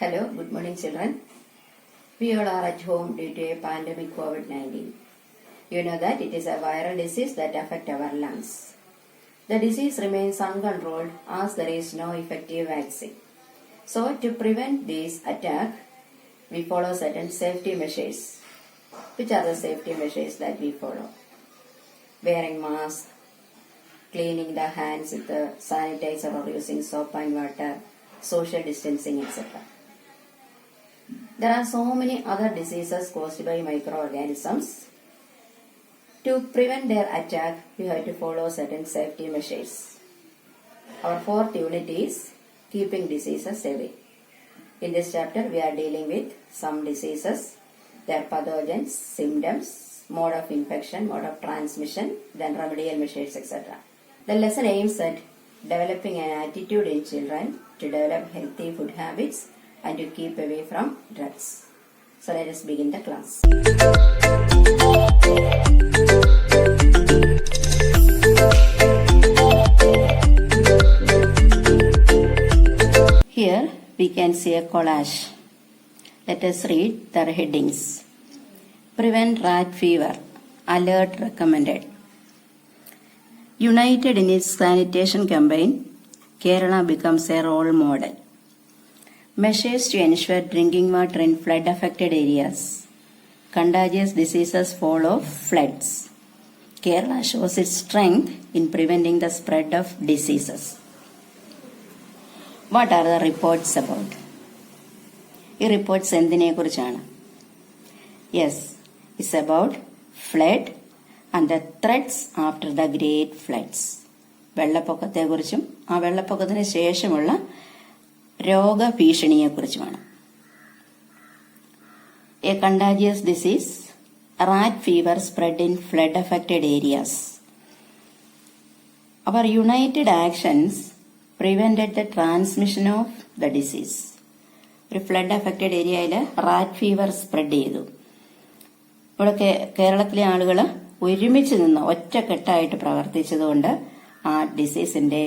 Hello, good morning children. We all are at home due to a pandemic COVID-19. You know that it is a viral disease that affects our lungs. The disease remains uncontrolled as there is no effective vaccine. So to prevent this attack, we follow certain safety measures. Which are the safety measures that we follow? Wearing mask, cleaning the hands with the sanitizer or using soap and water, social distancing, etc. There are so many other diseases caused by microorganisms. To prevent their attack, we have to follow certain safety measures. Our fourth unit is keeping diseases away. In this chapter, we are dealing with some diseases, their pathogens, symptoms, mode of infection, mode of transmission, then remedial measures, etc. The lesson aims at developing an attitude in children to develop healthy food habits and to keep away from drugs. So let us begin the class. Here we can see a collage. Let us read their headings. Prevent rat fever. Alert recommended. United in its sanitation campaign, Kerala becomes a role model. Measures to ensure drinking water in flood-affected areas. Contagious diseases follow floods. Kerala shows its strength in preventing the spread of diseases. What are the reports about? ഈ reports എന്തിനെ കുറിച്ചാണ്? Yes, it's about flood and the threats after the great floods. വെള്ളപ്പൊക്കത്തെക്കുറിച്ചും ആ വെള്ളപ്പൊക്കത്തിന് ശേഷമുള്ള രോഗഭീഷണിയെക്കുറിച്ചുമാണ്. A contagious disease, rat fever spread in flood affected areas. Our united actions prevented the transmission of the disease. ഒരു flood affected ഏരിയയിൽ rat fever spread ചെയ്തു. ഇവിടെ കേരളത്തിലെ ആളുകൾ ഒരുമിച്ച് നിന്ന് ഒറ്റക്കെട്ടായിട്ട് പ്രവർത്തിച്ചതുകൊണ്ട് ആ ഡിസീസിന്റെ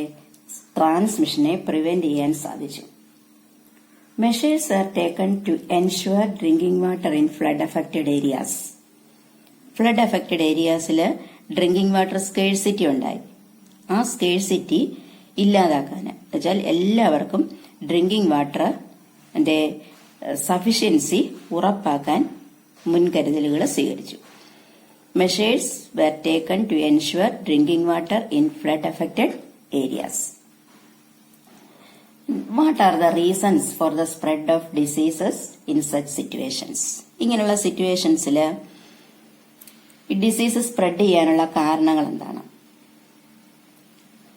ട്രാൻസ്മിഷനെ പ്രിവെന്റ് ചെയ്യാൻ സാധിച്ചു. Measures are taken to ensure drinking water in flood-affected areas. Flood-affected areas'il drinking water scarcity ഉണ്ടായി. ആ scarcity ഇല്ലാതാക്കാൻ എന്നുവെച്ചാൽ എല്ലാവർക്കും ഡ്രിങ്കിങ് വാട്ടറിന്റെ സഫിഷ്യൻസി ഉറപ്പാക്കാൻ മുൻകരുതലുകൾ സ്വീകരിച്ചു. Measures were taken to ensure drinking water in flood-affected areas. What are the reasons for the spread of diseases in such situations? ഇങ്ങനെയുള്ള സിറ്റുവേഷൻസിൽ ഈ ഡിസീസ് സ്പ്രെഡ് ചെയ്യാനുള്ള കാരണങ്ങൾ എന്താണ്?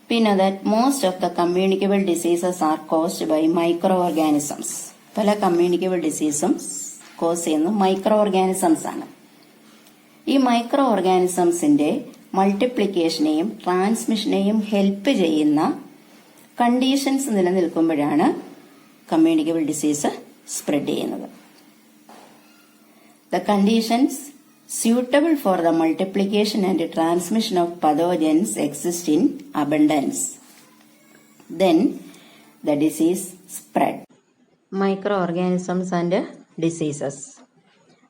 പിന്നെ that most of the communicable diseases are caused by microorganisms. പല communicable ഡിസീസും cause ചെയ്യുന്നത് microorganisms ആണ്. ഈ മൈക്രോ ഓർഗാനിസംസിന്റെ മൾട്ടിപ്ലിക്കേഷനെയും ട്രാൻസ്മിഷനെയും ഹെൽപ്പ് ചെയ്യുന്ന കണ്ടീഷൻസ് നിലനിൽക്കുമ്പോഴാണ് കമ്മ്യൂണിക്കബിൾ ഡിസീസ് സ്പ്രെഡ് ചെയ്യുന്നത്. The conditions suitable for the multiplication and transmission of pathogens exist in abundance. Then the disease spread. Microorganisms and diseases.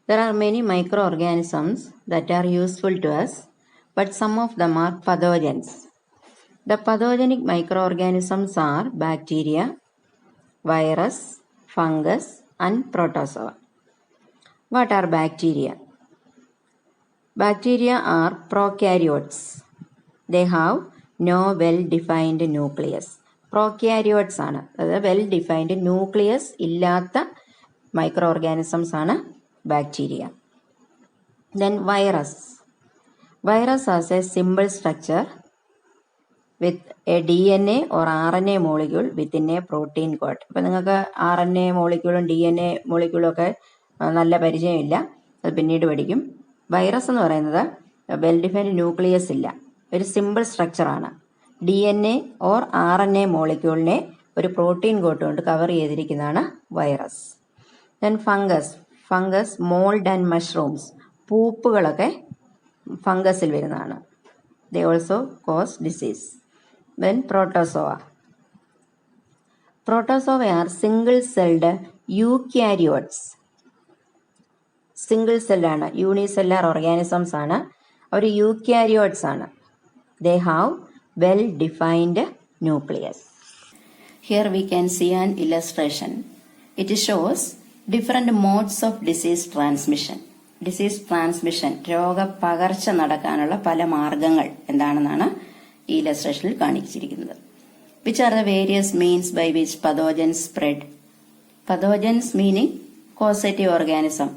There are many microorganisms that are useful to us, but some of them are pathogens. The pathogenic microorganisms are bacteria, virus, fungus, and protozoa. What are bacteria? Bacteria are prokaryotes. They have no well-defined nucleus. Prokaryotes ആണ്, അതായത് well-defined nucleus ഇല്ലാത്ത microorganisms ആണ് bacteria. Then virus. Virus has a simple structure with a DNA or RNA molecule within a protein coat. ഇപ്പം നിങ്ങൾക്ക് RNA മോളിക്യൂളും DNA മോളിക്യൂളും ഒക്കെ നല്ല പരിചയമില്ല, അത് പിന്നീട് പഠിക്കും. വൈറസ് എന്ന് പറയുന്നത് വെൽ ഡിഫൈൻഡ് ന്യൂക്ലിയസ് ഇല്ല, ഒരു സിമ്പിൾ സ്ട്രക്ചറാണ്. DNA ഓർ RNA മോളിക്യൂളിനെ ഒരു പ്രോട്ടീൻ കോട്ട് കൊണ്ട് കവർ ചെയ്തിരിക്കുന്നതാണ് virus. Then fungus. Fungus, mould and mushrooms, പൂപ്പുകളൊക്കെ ഫംഗസിൽ വരുന്നതാണ്. They also cause disease. Then protozoa. Protozoa are single-celled eukaryotes single സെല്ലാണ്, യൂണിസെല്ലാർ ഓർഗാനിസംസ് ആണ്. അവർ യൂക്യാരിയോട്സ് ആണ്. They have well defined nucleus. Here we can see an illustration. It shows different modes of disease transmission. Disease transmission, രോഗപകർച്ച നടക്കാനുള്ള പല മാർഗങ്ങൾ എന്താണെന്നാണ് ഈ ഇല്ലസ്ട്രേഷനിൽ കാണിച്ചിരിക്കുന്നത്. Which are the various means by which pathogens spread. Pathogens meaning causative organism,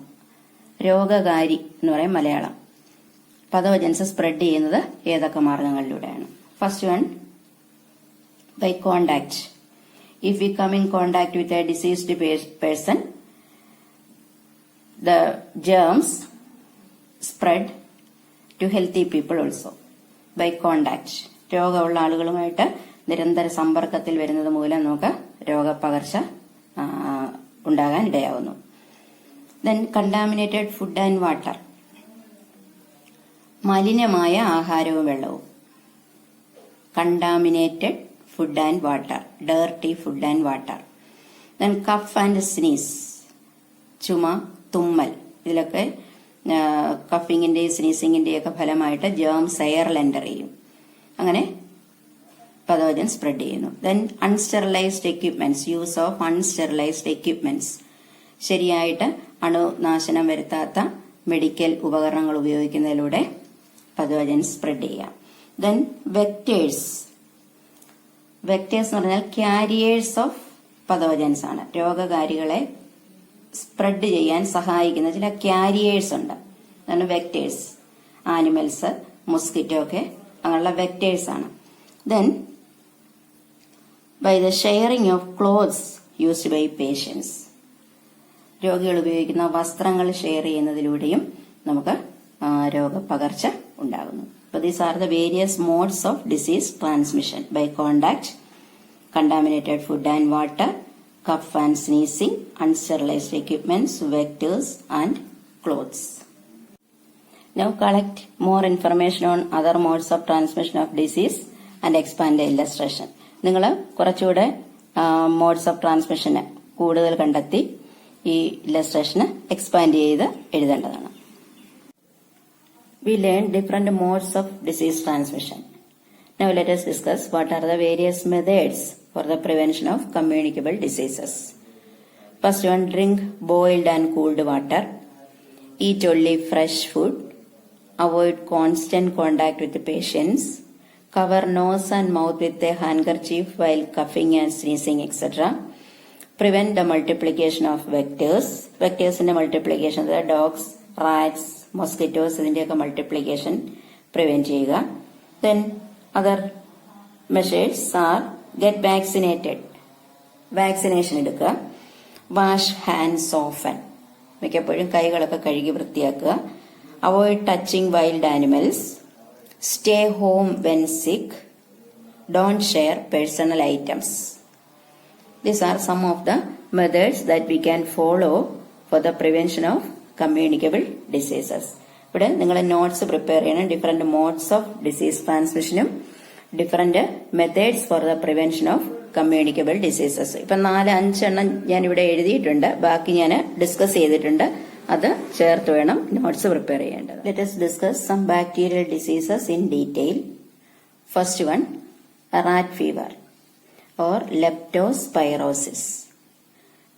രോഗകാരി എന്ന് പറയും മലയാളം. പതോജൻസ് സ്പ്രെഡ് ചെയ്യുന്നത് ഏതൊക്കെ മാർഗങ്ങളിലൂടെയാണ്? First one, by contact. If we come in contact with a diseased person, the germs spread to healthy people also by contact. രോഗമുള്ള ആളുകളുമായിട്ട് നിരന്തര സമ്പർക്കത്തിൽ വരുന്നത് മൂലം നമുക്ക് രോഗപകർച്ച ഉണ്ടാകാൻ ഇടയാവുന്നു. Then contaminated food and water. മലിനമായ ആഹാരവും വെള്ളവും. Contaminated food and water, dirty food and water. Then cough and sneeze, ചുമ, തുമ്മൽ. ഇതിലൊക്കെ കഫിങ്ങിന്റെയും സ്നീസിങ്ങിന്റെയും ഒക്കെ ഫലമായിട്ട് ജേംസ് എയറിൽ എൻ്റർ ചെയ്യും. അങ്ങനെ പതോജൻ സ്പ്രെഡ് ചെയ്യുന്നു. Then unsterilised equipments, use of unsterilised equipments, ശരിയായിട്ട് അണുനാശനം വരുത്താത്ത മെഡിക്കൽ ഉപകരണങ്ങൾ ഉപയോഗിക്കുന്നതിലൂടെ പതോജൻ സ്പ്രെഡ് ചെയ്യാം. Then vectors. വെക്ടേഴ്സ് എന്ന് പറഞ്ഞാൽ ക്യാരിയേഴ്സ് ഓഫ് പതോജൻസ് ആണ്. രോഗകാരികളെ സ്പ്രെഡ് ചെയ്യാൻ സഹായിക്കുന്ന ചില ക്യാരിയേഴ്സ് ഉണ്ട്, അതാണ് വെക്ടേഴ്സ്. ആനിമൽസ്, മൊസ്കിറ്റോ ഒക്കെ അങ്ങനെയുള്ള വെക്ടേഴ്സ് ആണ്. Then by the sharing of clothes used by patients, രോഗികൾ ഉപയോഗിക്കുന്ന വസ്ത്രങ്ങൾ ഷെയർ ചെയ്യുന്നതിലൂടെയും നമുക്ക് രോഗപകർച്ച ഉണ്ടാകുന്നു. So these are the various modes of disease transmission: by contact, contaminated food and water, cough and sneezing, unsterilized equipments, vectors and clothes. Now collect more information on other modes of transmission of disease and expand the illustration. നിങ്ങൾ കുറച്ചുകൂടെ modes of ട്രാൻസ്മിഷന് കൂടുതൽ കണ്ടെത്തി ഈ ഇല്ലസ്ട്രേഷന് expand ചെയ്ത് എഴുതേണ്ടതാണ്. We learned different modes of disease transmission. Now let us discuss what are the various methods for the prevention of communicable diseases. First one, drink boiled and cooled water. Eat only fresh food. Avoid constant contact with the patients. Cover nose and mouth with a handkerchief while coughing and sneezing, etc. Prevent the multiplication of vectors. Vectors in the multiplication, the dogs, rats, mosquitoes, ഇതിന്റെയൊക്കെ multiplication prevent ചെയ്യുക. Then other measures are get vaccinated, vaccination എടുക്കുക. Wash hands often, മിക്കപ്പോഴും കൈകളൊക്കെ കഴുകി വൃത്തിയാക്കുക. Avoid touching wild animals. Stay home when sick. Don't share personal items. These are some of the methods that we can follow for the prevention of communicable diseases. ഇവിടെ നിങ്ങൾ notes prepare ചെയ്യണം. Different modes of disease ട്രാൻസ്മിഷനും different methods for the prevention of communicable diseases. ഇപ്പൊ 4-5 എണ്ണം ഞാൻ ഇവിടെ എഴുതിയിട്ടുണ്ട്, ബാക്കി ഞാൻ ഡിസ്കസ് ചെയ്തിട്ടുണ്ട്. അത് ചേർത്ത് വേണം നോട്ട്സ് പ്രിപ്പയർ ചെയ്യേണ്ടത്. Let us discuss some bacterial diseases in detail. First one, rat fever or leptospirosis.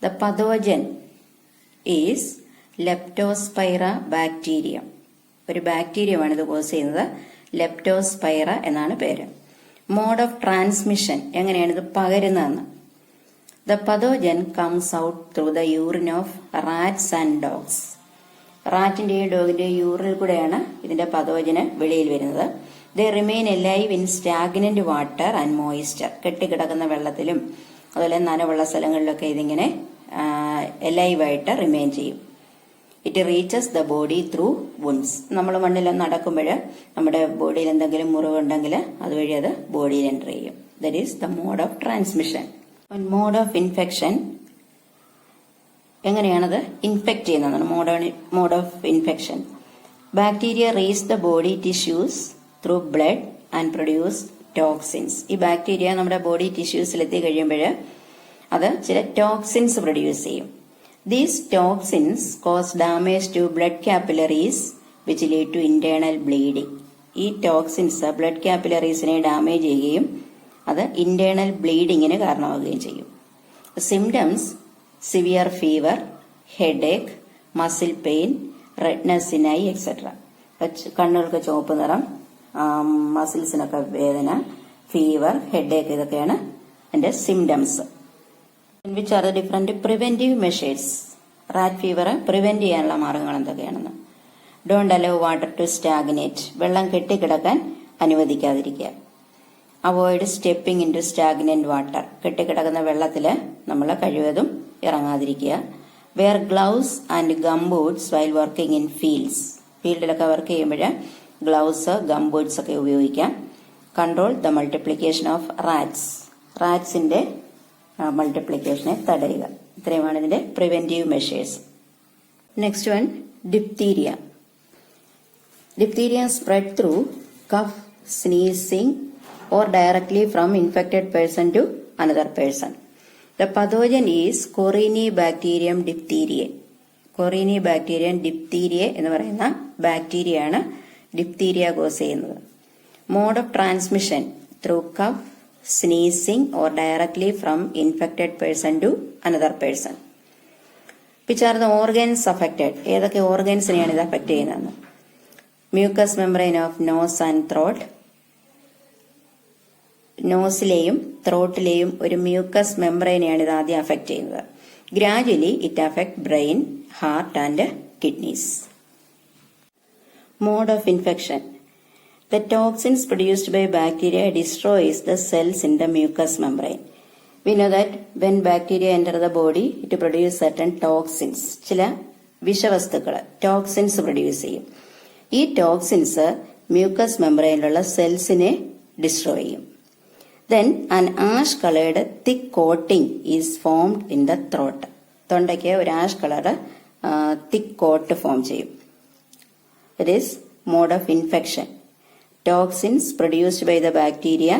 The pathogen is leptospira bacterium. ഒരു ബാക്ടീരിയമാണ് ഇത് കോസ് ചെയ്യുന്നത്. ലെപ്റ്റോസ്പൈറ എന്നാണ് പേര്. മോഡ് ഓഫ് ട്രാൻസ്മിഷൻ, എങ്ങനെയാണ് ഇത് പകരുന്നതെന്ന്. The pathogen comes out through the urine of rats and dogs. റാറ്റിന്റെയും ഡോഗിന്റെയും യൂറിനിൽ കൂടെയാണ് ഇതിന്റെ പതോജന് വെളിയിൽ വരുന്നത്. They remain alive in stagnant water and moisture. കെട്ടിക്കിടക്കുന്ന വെള്ളത്തിലും അതുപോലെ നനവുള്ള സ്ഥലങ്ങളിലൊക്കെ ഇതിങ്ങനെ എലൈവായിട്ട് റിമെയിൻ ചെയ്യും. It reaches the body through wounds. നമ്മൾ മണ്ണിൽ നടക്കുമ്പോൾ നമ്മുടെ ബോഡിയിൽ എന്തെങ്കിലും മുറിവുണ്ടെങ്കിൽ അതുവഴി അത് ബോഡിയിൽ എൻ്റർ ചെയ്യും. That is the mode of transmission. Mode of infection, എങ്ങനെയാണത് ഇൻഫെക്ട് ചെയ്യുന്നതാണ് mode of infection. Bacteria reach the body tissues through blood and produce toxins. ഈ ബാക്ടീരിയ നമ്മുടെ ബോഡി ടിഷ്യൂസിൽ എത്തി കഴിയുമ്പോൾ അത് ചില ടോക്സിൻസ് പ്രൊഡ്യൂസ് ചെയ്യും. These toxins cause damage to blood capillaries which lead to internal bleeding. ഈ ടോക്സിൻസ് ബ്ലഡ് കാപ്പിലറീസിനെ ഡാമേജ് ചെയ്യുകയും അത് ഇന്റേണൽ ബ്ലീഡിങ്ങിന് കാരണമാവുകയും ചെയ്യും. Symptoms severe fever, headache, muscle pain, redness in eye et cetera. കണ്ണുകൾക്ക് ചുവപ്പ് നിറം, മസിൽസിനൊക്കെ വേദന, ഫീവർ, ഹെഡേക്ക്, ഇതൊക്കെയാണ് അതിന്റെ symptoms. Which are the different preventive measures. Rat fever prevent ചെയ്യാനുള്ള മാർഗങ്ങൾ എന്തൊക്കെയാണെന്ന്. Don't allow water to stagnate. വെള്ളം കെട്ടിക്കിടക്കാൻ അനുവദിക്കാതിരിക്കുക. Avoid stepping into stagnant water. കെട്ടിക്കിടക്കുന്ന വെള്ളത്തിൽ നമ്മൾ കഴിവതും ഇറങ്ങാതിരിക്കുക. Wear gloves and gum boots while working in fields. ഫീൽഡിലൊക്കെ വർക്ക് ചെയ്യുമ്പോൾ ഗ്ലൗസ്, ഗം ബൂട്ട്സ് ഒക്കെ ഉപയോഗിക്കാം. Control the multiplication of rats. റാറ്റ്സിന്റെ മൾട്ടിപ്ലിക്കേഷനെ തടയുക. ഇത്രയുമാണ് ഇതിന്റെ preventive measures. Next one, diphtheria. Diphtheria spread through cough, sneezing or directly from infected person to another person. The pathogen is Corynebacterium diphtheriae. Corynebacterium diphtheriae എന്ന് പറയുന്ന ബാക്ടീരിയയാണ് ഡിപ്തീരിയ കോസ് ചെയ്യുന്നത്. Mode of transmission through cough, sneezing or directly from infected person to another person. Which are the organs affected? ഏതൊക്കെ ഓർഗൻസിനെയാണ് ഇത് affect ചെയ്യുന്നത്? Mucus membrane of nose and throat. നോസിലെയും ത്രോട്ടിലെയും ഒരു മ്യൂക്കസ് മെംബ്രെയിനെയാണ് ഇത് ആദ്യം അഫക്ട് ചെയ്യുന്നത്. Gradually it affect brain, heart and kidneys. Mode of infection. The toxins produced by bacteria destroys the cells in the mucous membrane. We know that when bacteria enter the body, it produces certain toxins. ചില വിഷവസ്തുക്കൾ toxins produce ചെയ്യും. ഈ toxins mucus മെംബ്രെയിനിലുള്ള സെൽസിനെ destroy ചെയ്യും. Then an ash colored thick coating is formed in the throat. തൊണ്ടയ്ക്ക് ഒരു ash colour തിക്ക് coat form ചെയ്യും. It is mode of infection. Toxins produced by the bacteria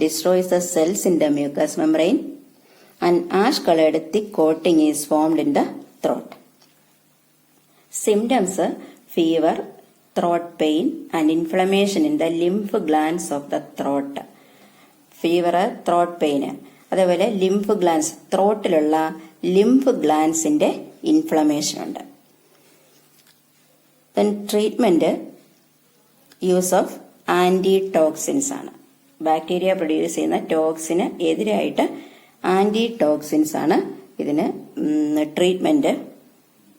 destroys the cells in the mucous membrane. An ash colored thick coating is formed in the throat. Symptoms: fever, throat pain and inflammation in the lymph glands of the throat. Fever, throat pain, അതേപോലെ lymph glands, ത്രോട്ടിലുള്ള lymph ഗ്ലാൻസിന്റെ inflammation ഉണ്ട്. Then treatment use of antitoxins ആണ്. ബാക്ടീരിയ produce ചെയ്യുന്ന ടോക്സിന് എതിരായിട്ട് anti toxins ആണ് ഇതിന് ട്രീറ്റ്മെന്റ്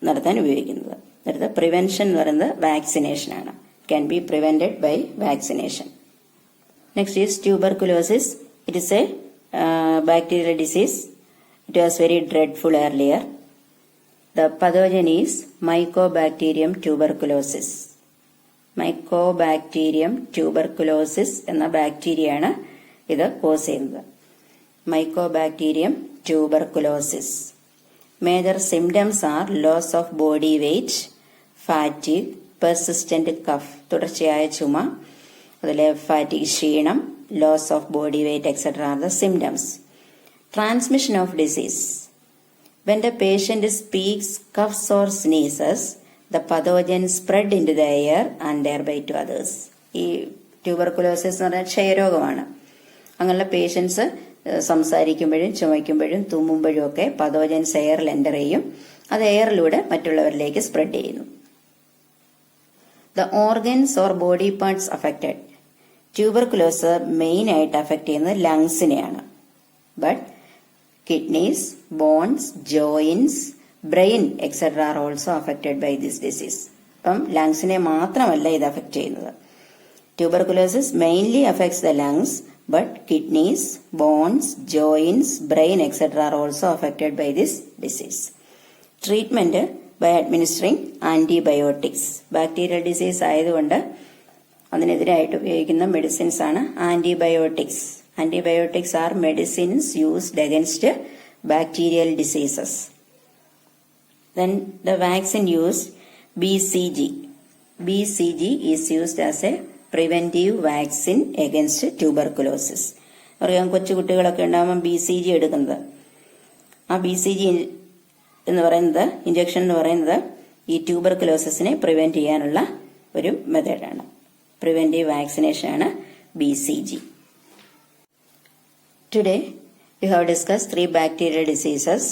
നടത്താൻ ഉപയോഗിക്കുന്നത്. അടുത്ത പ്രിവെൻഷൻ എന്ന് പറയുന്നത് വാക്സിനേഷൻ ആണ്. Can be prevented by vaccination. Next is tuberculosis. It is a bacterial disease. It was very dreadful earlier. The pathogen is Mycobacterium tuberculosis. Mycobacterium tuberculosis എന്ന ബാക്ടീരിയയാണ് ഇത് കോസ് ചെയ്യുന്നത്. Mycobacterium tuberculosis. Major symptoms are loss of body weight, fatigue, persistent cough, തുടർച്ചയായ ചുമ, അതിലെ fatigue, ക്ഷീണം, loss of body weight et cetera are the symptoms. Transmission of disease. When the patient speaks, coughs or sneezes, the pathogen spread into the air and thereby to others. ഈ tuberculosis എന്ന് പറഞ്ഞാൽ ക്ഷയരോഗമാണ്. അങ്ങനെയുള്ള patients സംസാരിക്കുമ്പോഴും ചുമയ്ക്കുമ്പോഴും തുമ്മുമ്പോഴും ഒക്കെ pathogens എയറിൽ enter ചെയ്യും. അത് എയറിലൂടെ മറ്റുള്ളവരിലേക്ക് സ്പ്രെഡ് ചെയ്യുന്നു. The organs or body parts affected. Tuberculosis main ആയിട്ട് അഫക്ട് ചെയ്യുന്നത് ലങ്സിനെയാണ്. But kidneys, bones, joints, brain et cetera are also affected by this disease. അപ്പം ലങ്സിനെ മാത്രമല്ല ഇത് അഫക്ട് ചെയ്യുന്നത്. Tuberculosis mainly affects the lungs, but kidneys, bones, joints, brain et cetera are also affected by this disease. Treatment by administering antibiotics. Bacterial disease ആയതുകൊണ്ട് അതിനെതിരായിട്ട് ഉപയോഗിക്കുന്ന medicines ആണ് antibiotics. Antibiotics are medicines used against bacterial diseases. Then the vaccine used BCG. BCG is used as a preventive vaccine against tuberculosis. അറിയാം, കൊച്ചു കുട്ടികളൊക്കെ ഉണ്ടാകുമ്പോൾ BCG എടുക്കുന്നത്. ആ BCG എന്ന് പറയുന്നത് ഇഞ്ചക്ഷൻ എന്ന് പറയുന്നത് ഈ ട്യൂബർകുലോസിസിനെ പ്രിവെന്റ് ചെയ്യാനുള്ള ഒരു മെത്തേഡാണ്. പ്രിവെന്റീവ് വാക്സിനേഷൻ ആണ് BCG. Today we have discussed 3 bacterial diseases: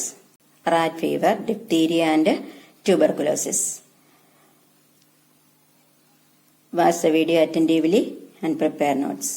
rat fever, diphtheria and tuberculosis. Watch the video attentively and prepare notes.